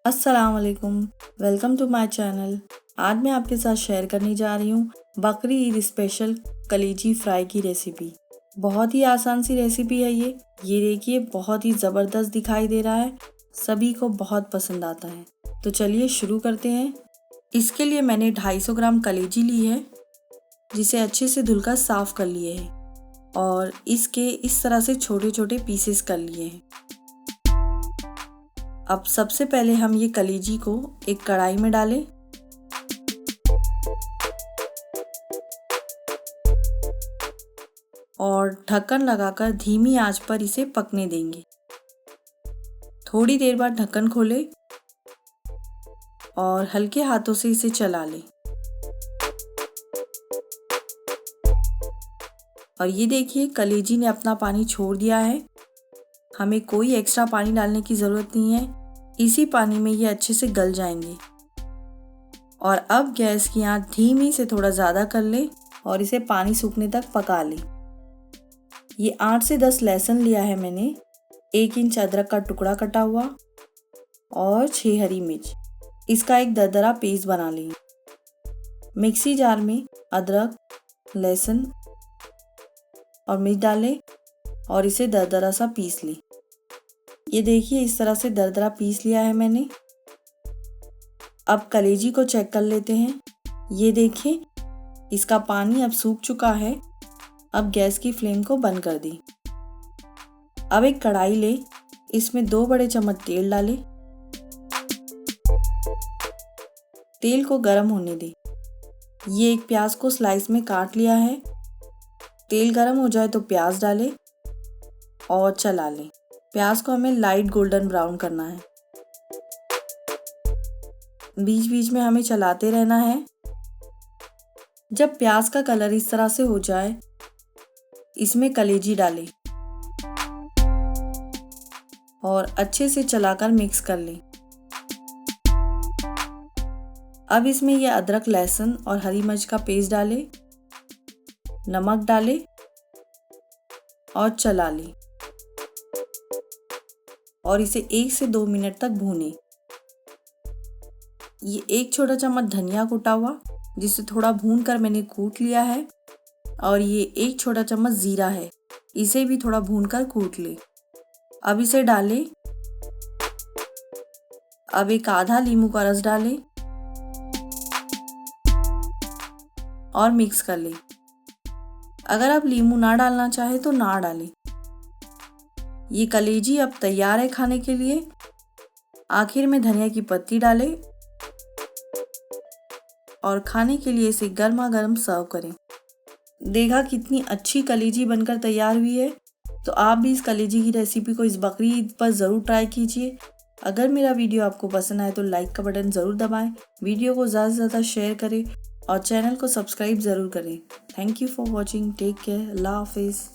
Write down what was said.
अस्सलाम वालेकुम, welcome to my channel. आज मैं आपके साथ शेयर करने जा रही हूँ बकरी ईद स्पेशल कलेजी फ्राई की रेसिपी। बहुत ही आसान सी रेसिपी है ये देखिए बहुत ही ज़बरदस्त दिखाई दे रहा है, सभी को बहुत पसंद आता है। तो चलिए शुरू करते हैं। इसके लिए मैंने 250 ग्राम कलेजी ली है, जिसे अच्छे से धुलकर साफ़ कर लिए है और इसके इस तरह से छोटे छोटे पीसेस कर लिए हैं। अब सबसे पहले हम ये कलेजी को एक कढ़ाई में डालें और ढक्कन लगाकर धीमी आंच पर इसे पकने देंगे। थोड़ी देर बाद ढक्कन खोलें और हल्के हाथों से इसे चला लें। और ये देखिए कलेजी ने अपना पानी छोड़ दिया है। हमें कोई एक्स्ट्रा पानी डालने की ज़रूरत नहीं है, इसी पानी में ये अच्छे से गल जाएंगे। और अब गैस की आंच धीमी से थोड़ा ज़्यादा कर लें और इसे पानी सूखने तक पका लें। ये 8 से 10 लहसुन लिया है मैंने, 1 इंच अदरक का टुकड़ा कटा हुआ और 6 हरी मिर्च। इसका एक दरदरा पेस्ट बना लें। मिक्सी जार में अदरक, लहसुन और मिर्च डालें और इसे दरदरा सा पीस लें। ये देखिए इस तरह से दरदरा पीस लिया है मैंने। अब कलेजी को चेक कर लेते हैं। ये देखिए इसका पानी अब सूख चुका है। अब गैस की फ्लेम को बंद कर दें। अब एक कढ़ाई लें, इसमें 2 बड़े चम्मच तेल डालें। तेल को गर्म होने दें। ये एक प्याज को स्लाइस में काट लिया है। तेल गर्म हो जाए तो प्याज डालें और चला लें। प्याज को हमें लाइट गोल्डन ब्राउन करना है। बीच बीच में हमें चलाते रहना है। जब प्याज का कलर इस तरह से हो जाए, इसमें कलेजी डालें और अच्छे से चलाकर मिक्स कर लें। अब इसमें यह अदरक, लहसुन और हरी मिर्च का पेस्ट डालें, नमक डालें और चला लें और इसे 1 से 2 मिनट तक भूनें। ये 1 छोटा चम्मच धनिया कूटा हुआ, जिसे थोड़ा भून कर मैंने कूट लिया है, और ये 1 छोटा चम्मच जीरा है, इसे भी थोड़ा भून कर कूट ले। अब इसे डालें। अब एक आधा नींबू का रस डालें और मिक्स कर लें। अगर आप नींबू ना डालना चाहे तो ना डालें। ये कलेजी अब तैयार है खाने के लिए। आखिर में धनिया की पत्ती डालें और खाने के लिए इसे गर्मा गर्म सर्व करें। देखा कितनी अच्छी कलेजी बनकर तैयार हुई है। तो आप भी इस कलेजी की रेसिपी को इस बकरी ईद पर ज़रूर ट्राई कीजिए। अगर मेरा वीडियो आपको पसंद आए तो लाइक का बटन ज़रूर दबाएं, वीडियो को ज़्यादा से ज़्यादा शेयर करें और चैनल को सब्सक्राइब ज़रूर करें। Thank you for watching. Take care. अल्लाह हाफिज़।